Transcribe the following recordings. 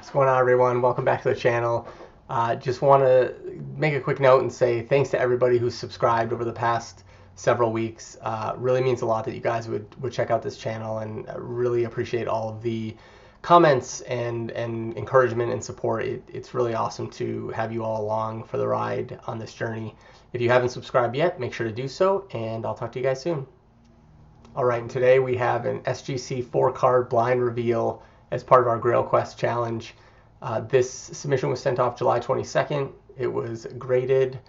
What's going on, everyone? Welcome back to the channel. Just want to make a quick note and say thanks to everybody who's subscribed over the past several weeks. Really means a lot that you guys would check out this channel, and really appreciate all of the comments and encouragement and support. It's really awesome to have you all along for the ride on this journey. If you haven't subscribed yet, make sure to do so, and I'll talk to you guys soon. All right, and today we have an SGC 4-card blind reveal as part of our Grail Quest challenge. This submission was sent off July 22nd. It was graded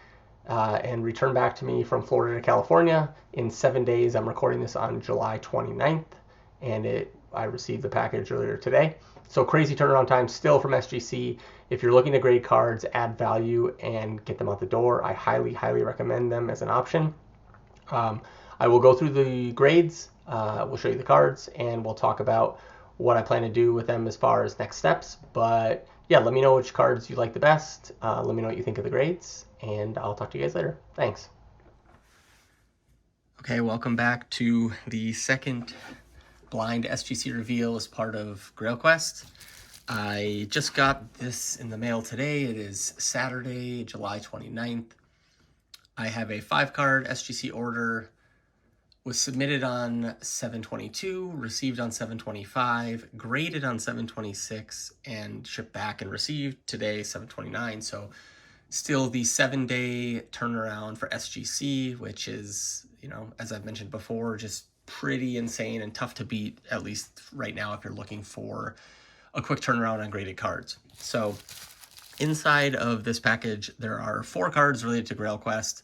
and returned back to me from Florida to California in 7 days. I'm recording this on July 29th, and I received the package earlier today. So crazy turnaround time still from SGC. If you're looking to grade cards, add value, and get them out the door, I highly recommend them as an option. I will go through the grades, we'll show you the cards, and we'll talk about what I plan to do with them as far as next steps. But yeah, let me know which cards you like the best. Let me know what you think of the grades, and I'll talk to you guys later. Thanks. Okay, welcome back to the second blind SGC reveal as part of Grail Quest. I just got this in the mail today. It is Saturday, July 29th. I have a 5-card SGC order. Was submitted on 7/22, received on 7/25, graded on 7/26, and shipped back and received today, 7/29. So still the 7-day turnaround for SGC, which is, as I've mentioned before, just pretty insane and tough to beat, at least right now if you're looking for a quick turnaround on graded cards. So inside of this package, there are 4 cards related to Grail Quest.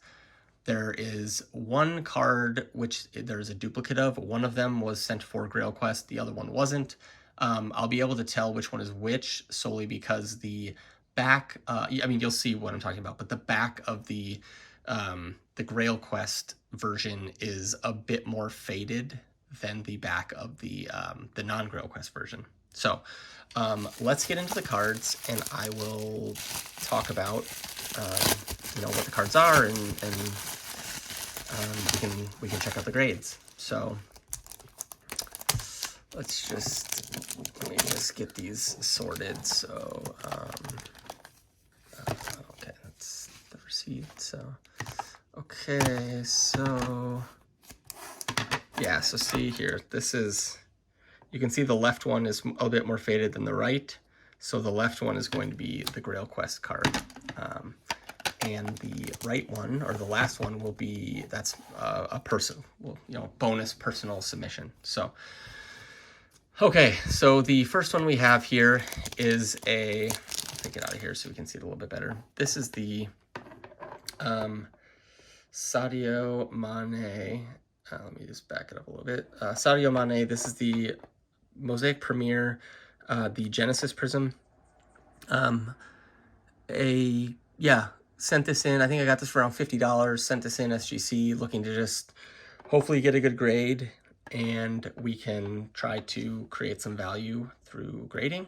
There is 1 card which there's a duplicate of. One of them was sent for Grail Quest, the other one wasn't. I'll be able to tell which one is which solely because the back, you'll see what I'm talking about, but the back of the Grail Quest version is a bit more faded than the back of the non-Grail Quest version. So let's get into the cards, and I will talk about what the cards are, and we can check out the grades. So let me just get these sorted. So okay, that's the receipt. So okay, so yeah, so see here, you can see the left one is a bit more faded than the right. So the left one is going to be the Grail Quest card. And the right one, or the last one, will be, that's a bonus personal submission. So, okay, so the first one we have here is let me get out of here so we can see it a little bit better. This is the Sadio Mane. Let me just back it up a little bit. Sadio Mane, this is the Mosaic Premier, the Genesis Prism. Sent this in. I think I got this for around $50. Sent this in SGC, looking to just hopefully get a good grade, and we can try to create some value through grading.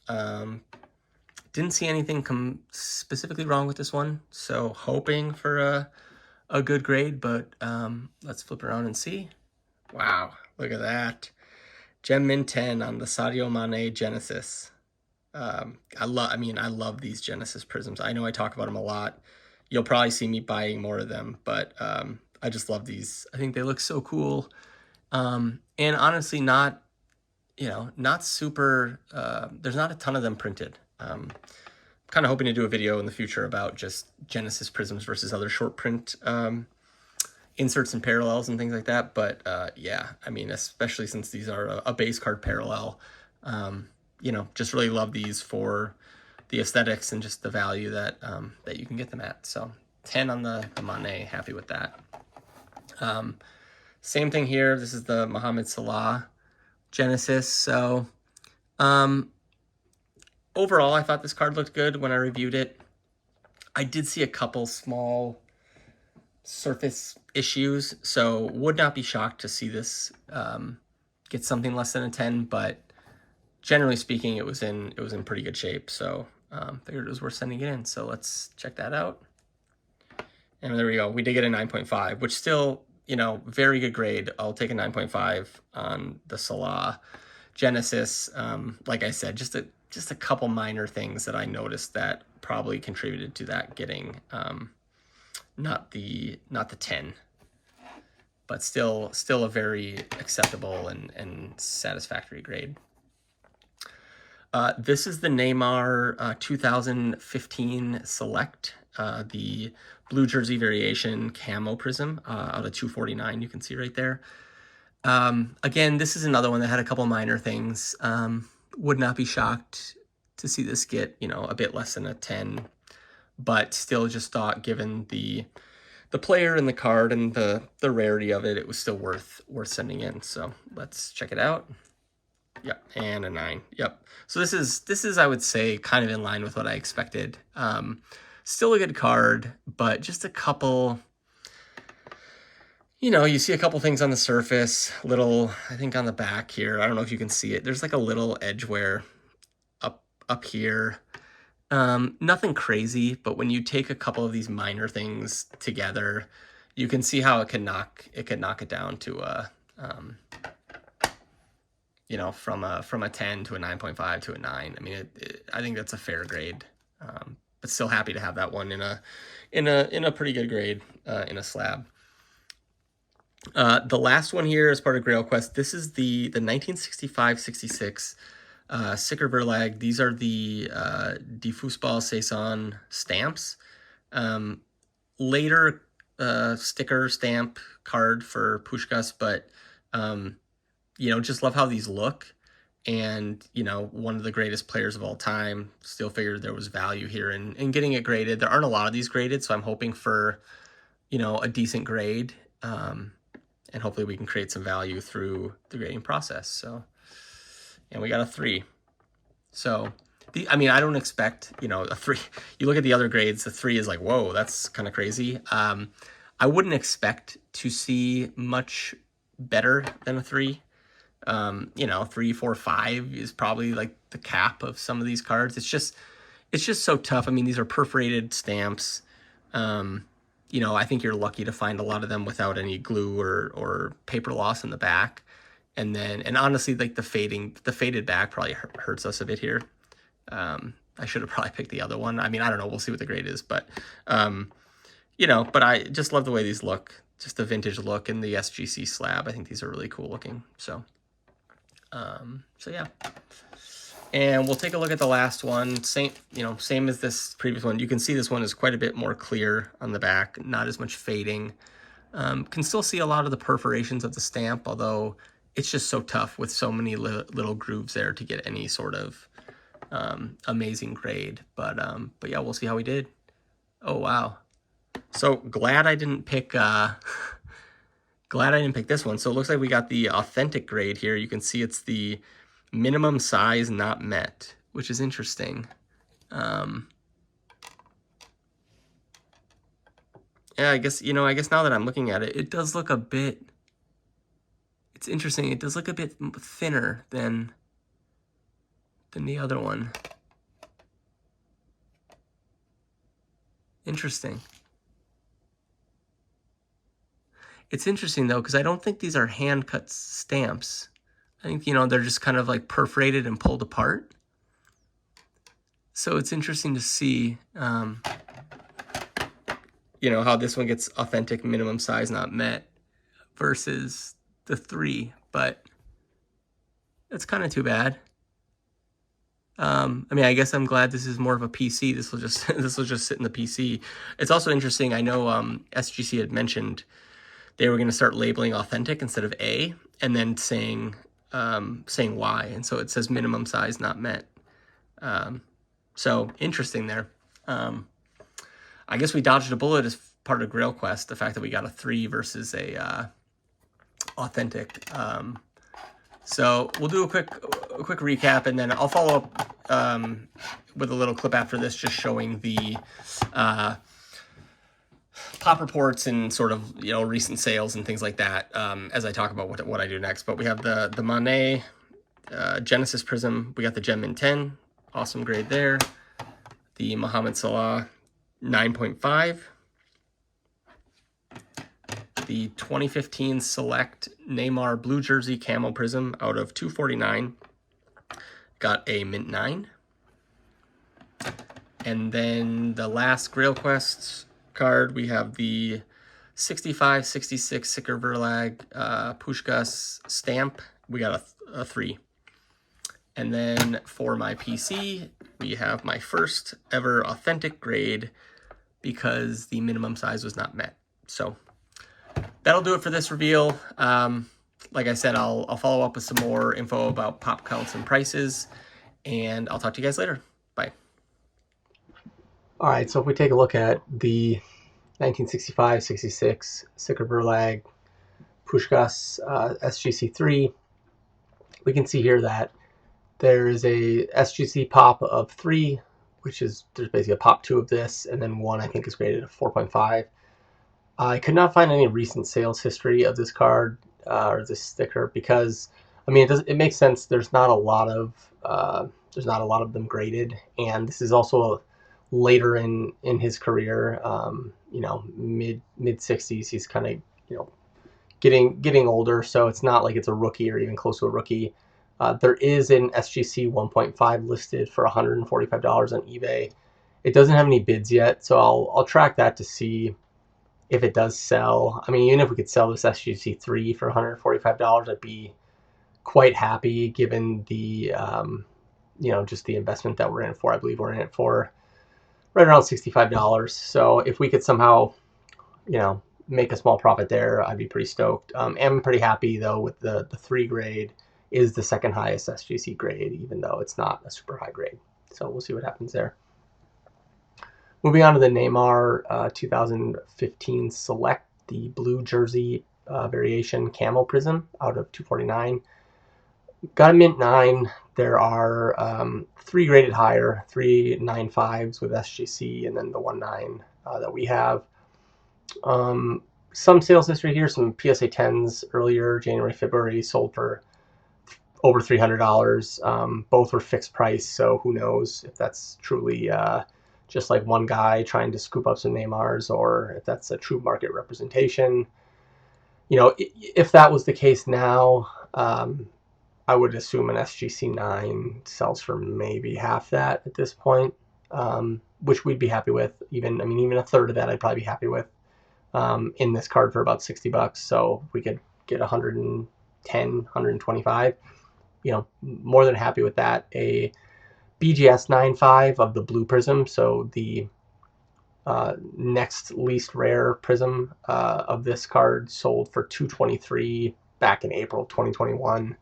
Didn't see anything specifically wrong with this one, so hoping for a good grade, but let's flip around and see. Wow, look at that. Gem Mint 10 on the Sadio Mane Genesis. I love these Genesis prisms. I know I talk about them a lot. You'll probably see me buying more of them, but I just love these. I think they look so cool. And honestly, not super, there's not a ton of them printed. Kind of hoping to do a video in the future about just Genesis prisms versus other short print inserts and parallels and things like that. But yeah, especially since these are a base card parallel, just really love these for the aesthetics and just the value that that you can get them at. So 10 on the Mane, happy with that. Same thing here. This is the Mohamed Salah Genesis. So overall, I thought this card looked good when I reviewed it. I did see a couple small surface issues, so would not be shocked to see this get something less than a 10, but generally speaking, it was in pretty good shape, so figured it was worth sending it in. So let's check that out. And there we go. We did get a 9.5, which still, very good grade. I'll take a 9.5 on the Salah Genesis. Like I said, just a just a couple minor things that I noticed that probably contributed to that getting not the 10, but still a very acceptable and satisfactory grade. This is the Neymar 2015 Select, the blue jersey variation camo prism out of 249. You can see right there. Again, this is another one that had a couple minor things. Would not be shocked to see this get, you know, a bit less than a 10, but still just thought, given the player and the card and the rarity of it, it was still worth sending in. So let's check it out. Yep, and a 9. Yep. So this is I would say kind of in line with what I expected. Still a good card, but just a couple, you know, you see a couple things on the surface, little, I think on the back here, I don't know if you can see it. There's like a little edge wear up here. Nothing crazy, but when you take a couple of these minor things together, you can see how it can knock it down to a you know, from a 10 to a 9.5 to a 9. I mean, I think that's a fair grade, but still happy to have that one in a pretty good grade in a slab. The last one here is part of Grail Quest. This is the 1965-66 Sicker Verlag. These are the Die Fußball Saison stamps. Later sticker stamp card for Puskás, but you know, just love how these look. And, you know, one of the greatest players of all time, still figured there was value here in getting it graded. There aren't a lot of these graded, so I'm hoping for, you know, a decent grade. And hopefully we can create some value through the grading process. So, and we got a 3. So, I mean, I don't expect, you know, a 3. You look at the other grades, the 3 is like, whoa, that's kind of crazy. I wouldn't expect to see much better than a 3. You know, 3, 4, 5 is probably like the cap of some of these cards. It's just so tough. I mean, these are perforated stamps. You know, I think you're lucky to find a lot of them without any glue or paper loss in the back. And honestly, like the faded back probably hurts us a bit here. I should have probably picked the other one. I mean, I don't know. We'll see what the grade is, but, you know, but I just love the way these look. Just the vintage look in the SGC slab. I think these are really cool looking. So yeah. And we'll take a look at the last one. Same as this previous one. You can see this one is quite a bit more clear on the back, not as much fading. Can still see a lot of the perforations of the stamp, although it's just so tough with so many little grooves there to get any sort of amazing grade. But yeah, we'll see how we did. Oh, wow. So glad I didn't pick this one. So it looks like we got the authentic grade here. You can see it's the minimum size not met, which is interesting. Yeah, I guess now that I'm looking at it, it does look a bit, it's interesting. It does look a bit thinner than the other one. Interesting. It's interesting though, because I don't think these are hand cut stamps. I think, you know, they're just kind of like perforated and pulled apart. So it's interesting to see, you know, how this one gets authentic minimum size not met versus the 3, but that's kind of too bad. I mean, I guess I'm glad this is more of a PC. This will just sit in the PC. It's also interesting. I know SGC had mentioned they were going to start labeling authentic instead of A, and then saying Y, and so it says minimum size not met. So interesting there. I guess we dodged a bullet as part of Grail Quest, the fact that we got a 3 versus a authentic. So we'll do a quick recap, and then I'll follow up with a little clip after this, just showing the pop reports and sort of, you know, recent sales and things like that, as I talk about what I do next. But we have the Monet Genesis Prism. We got the Gem Mint 10, awesome grade there. The Mohamed Salah 9.5. The 2015 Select Neymar Blue Jersey Camo Prism out of 249 got a Mint 9. And then the last Grail Quest card, we have the 65-66 Sicker Verlag Pushkas stamp. We got a 3. And then for my PC, we have my first ever authentic grade because the minimum size was not met. So that'll do it for this reveal. Like I said, I'll follow up with some more info about pop counts and prices, and I'll talk to you guys later. Bye. All right, so if we take a look at the 1965-66 Sicker Verlag Pushkas SGC3, we can see here that there is a SGC pop of 3, which is, there's basically a pop 2 of this, and then 1 I think is graded at 4.5. I could not find any recent sales history of this card or this sticker because, I mean, it makes sense. There's not a lot of them graded, and this is also later in his career. You know, mid 60s. He's kind of, you know, getting older, so it's not like it's a rookie or even close to a rookie. There is an SGC 1.5 listed for $145 on eBay. It doesn't have any bids yet, so I'll track that to see if it does sell. I mean, even if we could sell this SGC 3 for $145, I'd be quite happy given the you know, just the investment that we're in it for. I believe we're in it for right around $65. So if we could somehow, you know, make a small profit there, I'd be pretty stoked. I'm pretty happy though with the 3 grade is the second highest SGC grade, even though it's not a super high grade. So we'll see what happens there. Moving on to the Neymar 2015 Select, the blue jersey variation camo prism out of 249. Got a mint 9. There are 3 graded higher, 3 9.5s with SGC, and then the 1.9 that we have. Some sales history here, some PSA 10s earlier, January, February, sold for over $300. Both were fixed price, so who knows if that's truly just like one guy trying to scoop up some Neymars, or if that's a true market representation. You know, if that was the case now, I would assume an SGC 9 sells for maybe half that at this point, which we'd be happy with. Even a third of that I'd probably be happy with in this card for about $60. So if we could get 110, 125, you know, more than happy with that. A BGS 9.5 of the blue prism, so the next least rare prism of this card, sold for $223 back in April 2021.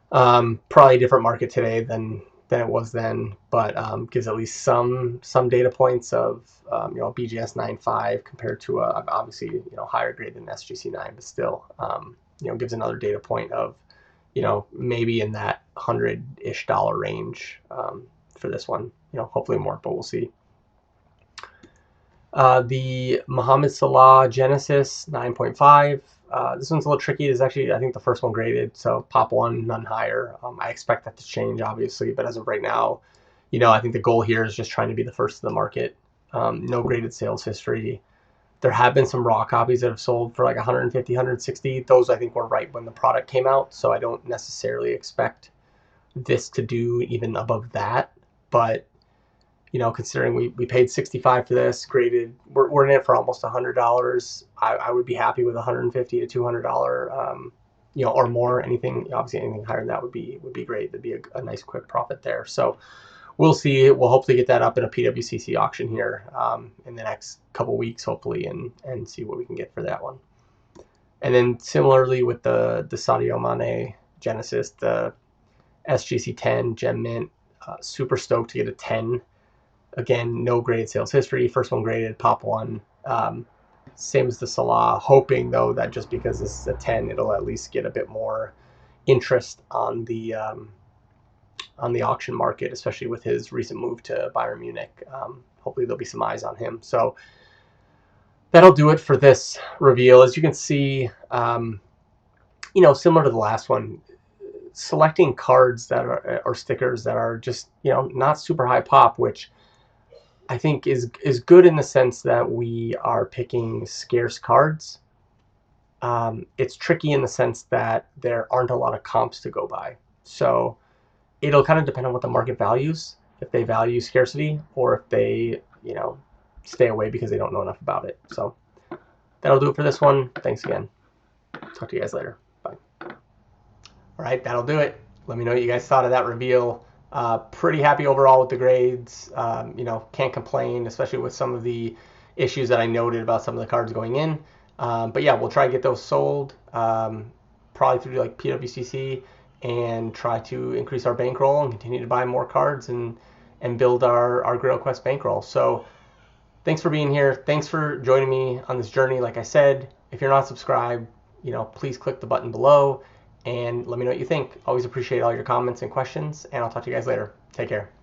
Probably a different market today than it was then, but gives at least some data points of you know, BGS 9.5 compared to a obviously, you know, higher grade than SGC 9, but still you know, gives another data point of, you know, maybe in that $100-ish range for this one. You know, hopefully more, but we'll see. The Mohamed Salah Genesis 9.5. This one's a little tricky. It's actually, I think, the first one graded, so pop 1, none higher. I expect that to change, obviously, but as of right now, you know, I think the goal here is just trying to be the first to the market. No graded sales history. There have been some raw copies that have sold for like 150, 160. Those I think were right when the product came out, so I don't necessarily expect this to do even above that. But, you know, considering we paid $65 for this, graded, we're in it for almost $100. I would be happy with $150 to $200, you know, or more. Anything, obviously, anything higher than that would be great. That'd be a nice quick profit there. So we'll see. We'll hopefully get that up in a PWCC auction here in the next couple weeks, hopefully, and see what we can get for that one. And then similarly with the Sadio Mane Genesis, the SGC 10 Gem Mint, super stoked to get a 10. Again, no graded sales history. First one graded, pop 1. Same as the Salah. Hoping though that just because this is a 10, it'll at least get a bit more interest on the auction market, especially with his recent move to Bayern Munich. Hopefully there'll be some eyes on him. So that'll do it for this reveal. As you can see, you know, similar to the last one, selecting cards that are, or stickers that are just, you know, not super high pop, which I think is good in the sense that we are picking scarce cards. It's tricky in the sense that there aren't a lot of comps to go by. So it'll kind of depend on what the market values. if they value scarcity or if they, stay away because they don't know enough about it. So that'll do it for this one. Thanks again. Talk to you guys later. Bye. All right, that'll do it. Let me know what you guys thought of that reveal. Pretty happy overall with the grades. Can't complain, especially with some of the issues that I noted about some of the cards going in. But yeah, we'll try to get those sold, probably through like PWCC, and try to increase our bankroll and continue to buy more cards and build our Grail Quest bankroll. So thanks for being here. Thanks for joining me on this journey. Like I said, if you're not subscribed, please click the button below and let me know what you think. Always appreciate all your comments and questions, and I'll talk to you guys later. Take care.